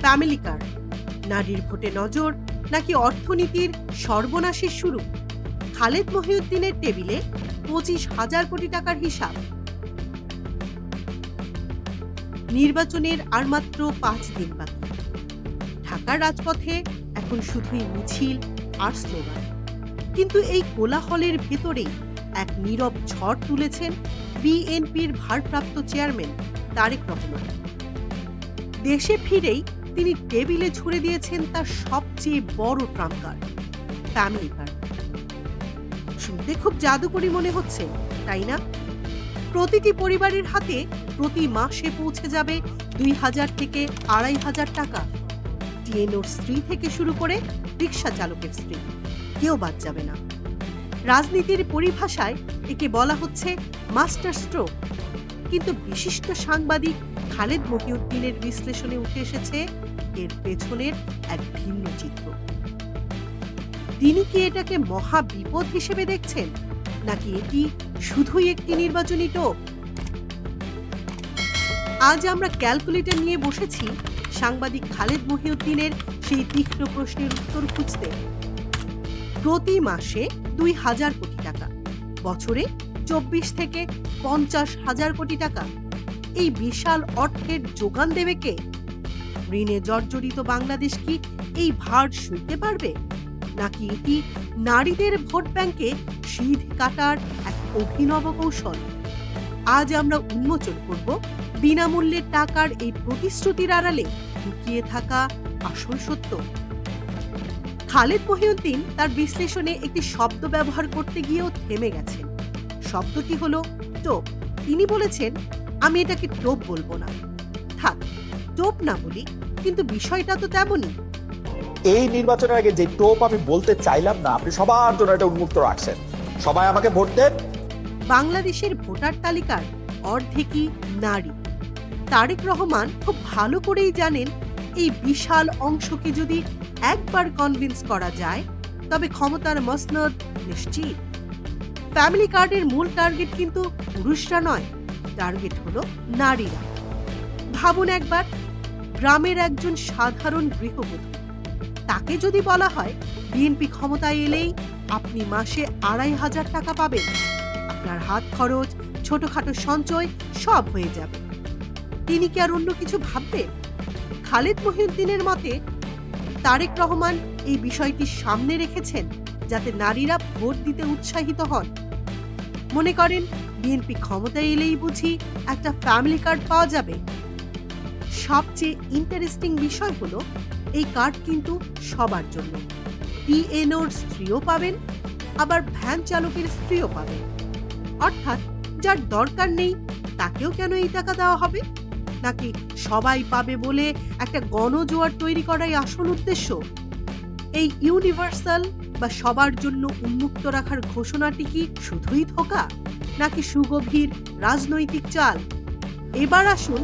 Family card, নারীর ভোটে নজর নাকি অর্থনীতির সর্বনাশের শুরু? খালেদ মহিউদ্দিনের টেবিলে 25,000 কোটি টাকার হিসাব। নির্বাচনের আর মাত্র 5 দিন বাকি। ঢাকার রাজপথে এখন শুধুই মিছিল আর স্লোগান, কিন্তু এই কোলাহলের ভেতরেই এক নীরব ঝড় তুলেছেন বিএনপির ভারপ্রাপ্ত চেয়ারম্যান তারেক রহমান। দেশে ফিরেই তিনি টেবিলে ছুড়ে দিয়েছেন তার সবচেয়ে বড় ট্রাম্প কার্ড, ফ্যামিলি কার্ড। শুনতে খুব জাদুকরি মনে হচ্ছে, তাই না? প্রতিটি পরিবারের হাতে প্রতি মাসে পৌঁছে যাবে 2,000 থেকে 2,500 টাকা। টিএনওর স্ত্রী থেকে শুরু করে রিকশা চালকের স্ত্রী, কেউ বাদ যাবে না। রাজনীতির পরিভাষায় একে বলা হচ্ছে মাস্টার স্ট্রোক, কিন্তু বিশিষ্ট সাংবাদিক খালেদ মহিউদ্দিনের বিশ্লেষণে উঠে এসেছে এর পেছনের এক ভিন্ন চিত্র। তিনি কি এটাকে মহা বিপদ হিসেবে দেখছেন, নাকি এটি শুধুই একটি নির্বাচনী টোপ? আজ আমরা ক্যালকুলেটর নিয়ে বসেছি সাংবাদিক খালেদ মহিউদ্দিনের সেই তীক্ষ্ণ প্রশ্নের উত্তর খুঁজতে। প্রতি মাসে 2,000 কোটি টাকা, বছরে 24 থেকে 50,000 কোটি টাকা। এই বিশাল অর্থের যোগান দেবে কে? ঋণে জর্জরিত বাংলাদেশ কি এই ভার সইতে পারবে, নাকি এটি নারীদের ভোট ব্যাংকে সিঁধ কাটার এক অভিনব কৌশল? আজ আমরা উন্মোচন করব বিনামূল্যে টাকার এই প্রতিশ্রুতির আড়ালে লুকিয়ে থাকা আসল সত্য। খালেদ মহিউদ্দিন তার বিশ্লেষণে একটি শব্দ ব্যবহার করতে গিয়েও থেমে গেছেন। শব্দটি হলো টোপ। তিনি বলেছেন, আমি এটাকে টোপ বলবো না। থাক, টোপ না বলি, কিন্তু বিষয়টা তো তেমনই। এই নির্বাচনের আগে যে টোপ আমি বলতে চাইলাম না, আপনি সবার জন্য এটা উন্মুক্ত রাখছেন। সবাই আমাকে ভোট দেন। বাংলাদেশের ভোটার তালিকার অর্ধেকই নারী। তারেক রহমান খুব ভালো করেই জানেন এই বিশাল অংশকে যদি একবার কনভিন্স করা যায় তবে ক্ষমতার মসনদ নিশ্চিত। ফ্যামিলি কার্ডের মূল টার্গেট কিন্তু পুরুষরা নয়, টার্গেট হলো নারীরা। ভাবুন একবার, গ্রামের একজন সাধারণ গৃহবধূ, তাকে যদি বলা হয় বিএনপি ক্ষমতায় এলেই আপনি মাসে 2,500 টাকা পাবেন, আপনার হাত খরচ, ছোটখাটো সঞ্চয় সব হয়ে যাবে, তিনি কি আর অন্য কিছু ভাববেন? খালেদ মহিউদ্দিনের মতে তারেক রহমান এই বিষয়টি সামনে রেখেছেন যাতে নারীরা ভোট দিতে উৎসাহিত হন। মনে করেন বিএনপি ক্ষমতায় এলেই বুঝি একটা ফ্যামিলি কার্ড পাওয়া যাবে। সবচেয়ে ইন্টারেস্টিং বিষয় হলো এই কার্ড কিন্তু সবার জন্য। টিএনওর স্ত্রীও পাবেন, আবার ভ্যান চালকের স্ত্রীও পাবেন। অর্থাৎ যার দরকার নেই তাকেও কেন এই টাকা দেওয়া হবে? নাকি সবাই পাবে বলে একটা গণজোয়ার তৈরি করাই আসল উদ্দেশ্য? এই ইউনিভার্সাল বা সবার জন্য উন্মুক্ত রাখার ঘোষণাটি কি শুধুই ধোঁকা, নাকি সুগভীর রাজনৈতিক চাল? এবার আসুন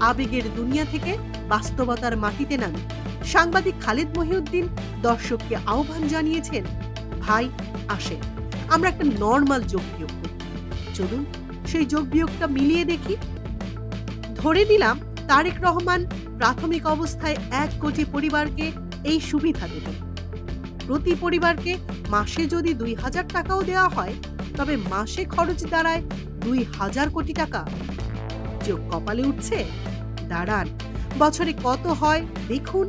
আবেগের দুনিয়া থেকে বাস্তবতার মাটিতে নামি। সাংবাদিক খালেদ মহিউদ্দিন দর্শককে আহ্বান জানিয়েছেন, ভাই আসেন, আমরা একটা নর্মাল যোগ বিয়োগ করি। চলুন সেই যোগ বিয়োগটা মিলিয়ে দেখি। ধরে নিলাম তারেক রহমান প্রাথমিক অবস্থায় 1 কোটি পরিবারকে এই সুবিধা দেবেন। প্রতি পরিবারকে মাসে যদি 2,000 টাকাও দেওয়া হয়, তবে মাসে খরচ দাঁড়ায় 2,000 কোটি টাকা। যোগ কপালে উঠছে? দাঁড়ান, বছরে কত হয় দেখুন।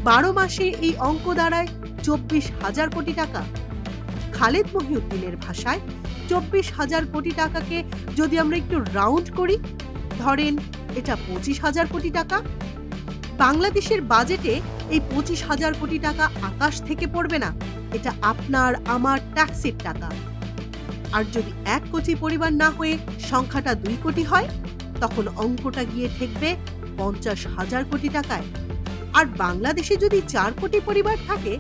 12 মাসে এই অঙ্ক দাঁড়ায় 24,000 কোটি টাকা। খালেদ মহিউদ্দিনের ভাষায় 24,000 কোটি টাকাকে যদি আমরা একটু রাউন্ড করি, ধরেন এটা 25,000 কোটি টাকা। বাংলাদেশের বাজেটে এই 25,000 কোটি টাকা আকাশ থেকে পড়বে না, এটা আপনার আমার ট্যাক্সের টাকা। আর যদি 1 কোটি পরিবার না হয়ে সংখ্যাটা 2 কোটি হয়, তখন অঙ্কটা গিয়ে ঠেকবে 50,000 কোটি টাকায়। আর বাংলাদেশে যদি 4 কোটি পরিবার থাকে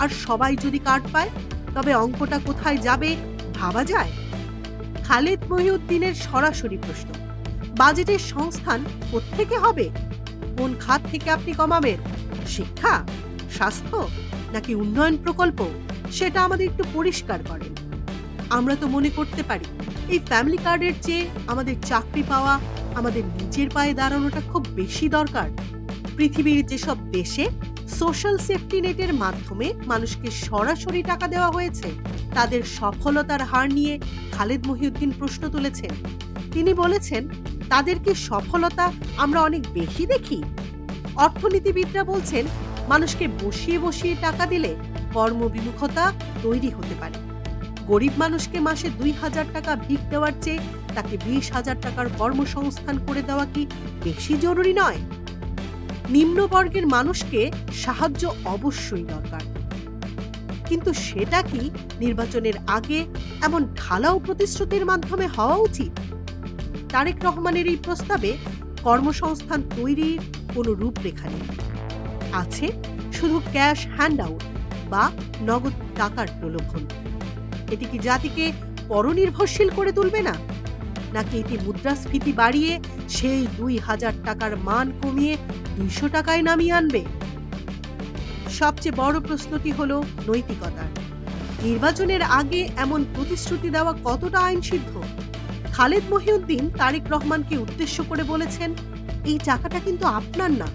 আর সবাই যদি কার্ড পায়, তবে অঙ্কটা কোথায় যাবে ভাবা যায়? খালেদ মহিউদ্দিনের সরাসরি প্রশ্ন, বাজেটের সংস্থান কোত্থেকে হবে? কোন খাত থেকে আপনি কমাবেন? শিক্ষা, স্বাস্থ্য, নাকি উন্নয়ন প্রকল্প? সেটা আমাদের একটু পরিষ্কার করেন। আমরা তো মনে করতে পারি এই ফ্যামিলি কার্ডের চেয়ে আমাদের চাকরি পাওয়া, আমাদের নিজের পায়ে দাঁড়ানোটা খুব বেশি দরকার। পৃথিবীর যেসব দেশে সোশ্যাল সেফটি নেটের মাধ্যমে মানুষকে সরাসরি টাকা দেওয়া হয়েছে তাদের সফলতার হার নিয়ে খালেদ মহিউদ্দিন প্রশ্ন তুলেছেন। তিনি বলেছেন, তাদের কি সফলতা আমরা অনেক বেশি দেখি? অর্থনীতিবিদরা বলছেন, মানুষকে বসিয়ে বসিয়ে টাকা দিলে কর্মবিমুখতা তৈরি হতে পারে। গরিব মানুষকে মাসে 2,000 টাকা ভিক দেওয়ার চেয়ে তাকে 20,000 টাকার কর্মসংস্থান করে দেওয়া কি বেশি জরুরি নয়? নিম্নবর্গের মানুষকে সাহায্য অবশ্যই দরকার, কিন্তু সেটা কি নির্বাচনের আগে এমন ঢালাও প্রতিশ্রুতির মাধ্যমে হওয়া উচিত? তারেক রহমানের এই প্রস্তাবে কর্মসংস্থান তৈরির কোনো রূপরেখা নেই। আছে শুধু ক্যাশ হ্যান্ডআউট বা নগদ টাকার প্রলোভন। এটি কি জাতিকে পরনির্ভরশীল করে তুলবে না, নাকি এটি মুদ্রাস্ফীতি বাড়িয়ে সেই 2,000 টাকার মান কমিয়ে 200 টাকায় নামিয়ে আনবে? সবচেয়ে বড় প্রশ্নটি হলো নৈতিকতার। নির্বাচনের আগে এমন প্রতিশ্রুতি দেওয়া কতটা আইনসিদ্ধ? খালেদ মহিউদ্দিন তারেক রহমানকে উদ্দেশ্য করে বলেছেন, এই টাকাটা কিন্তু আপনার না,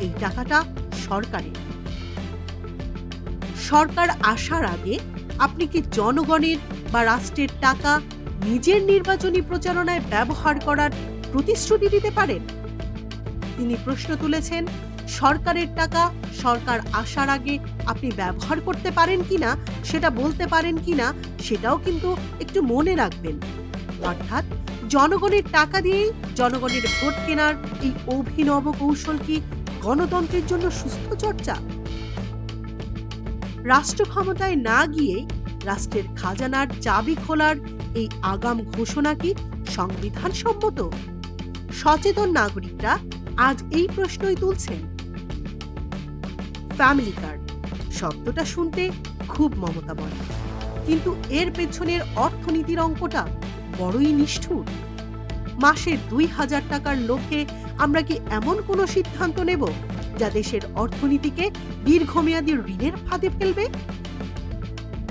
এই টাকাটা সরকারের। সরকার আসার আগে আপনি কি জনগণের বা রাষ্ট্রের টাকা নিজের নির্বাচনী প্রচারণায় ব্যবহার করার প্রতিশ্রুতি দিতে পারেন? তিনি প্রশ্ন তুলেছেন, সরকারের টাকা সরকার আসার আগে আপনি ব্যবহার করতে পারেন কিনা, সেটা বলতে পারেন কিনা, সেটাও কিন্তু একটু মনে রাখবেন। অর্থাৎ জনগণের টাকা দিয়েই জনগণের ভোট কেনার এই অভিনব কৌশল কি গণতন্ত্রের জন্য সুস্থ চর্চা? রাষ্ট্র ক্ষমতায় না গিয়ে রাষ্ট্রের খাজানার চাবি খোলার এই আগাম ঘোষণা কি সংবিধান সম্মত? সচেতন নাগরিকরা আজ এই প্রশ্নই তুলছেন। ফ্যামিলি কার্ড শব্দটা শুনতে খুব মমতাময়, কিন্তু এর পেছনের অর্থনীতির অঙ্কটা বড়ই নিষ্ঠুর। মাসে 2,000 টাকার লোভে আমরা কি এমন কোনো সিদ্ধান্ত নেব যা দেশের অর্থনীতিকে দীর্ঘমেয়াদী ঋণের ফাঁদে ফেলবে?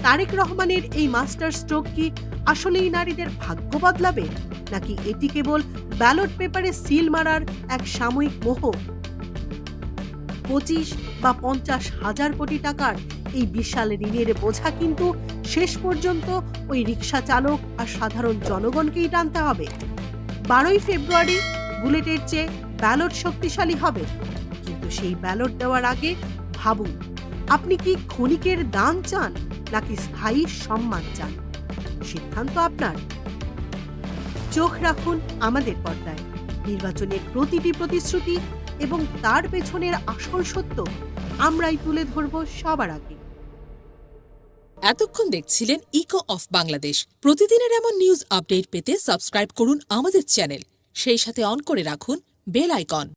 তারেক রহমানের এই মাস্টার স্ট্রোক কি আসলেই নারীদের ভাগ্য বদলাবে, নাকি এটি কেবল ব্যালট পেপারে সিল মারার এক সাময়িক মোহ? 25 বা 50 হাজার কোটি টাকার এই বিশাল ঋণের বোঝা কিন্তু শেষ পর্যন্ত ওই রিকশা চালক আর সাধারণ জনগণকেই টানতে হবে। 12ই ফেব্রুয়ারি বুলেটের চেয়ে ব্যালট শক্তিশালী হবে, কিন্তু সেই ব্যালট দেওয়ার আগে ভাবুন, আপনি কি ক্ষণিকের দাম চান নাকি স্থায়ী সম্মান চান? সিদ্ধান্ত আপনার। চোখ রাখুন আমাদের পর্দায়। নির্বাচনের প্রতিটি প্রতিশ্রুতি এবং তার পেছনের আসল সত্য আমরাই তুলে ধরব সবার আগে। এতক্ষণ দেখছিলেন ইকো অফ বাংলাদেশ। প্রতিদিনের এমন নিউজ আপডেট পেতে সাবস্ক্রাইব করুন আমাদের চ্যানেল, সেই সাথে অন করে রাখুন বেল আইকন।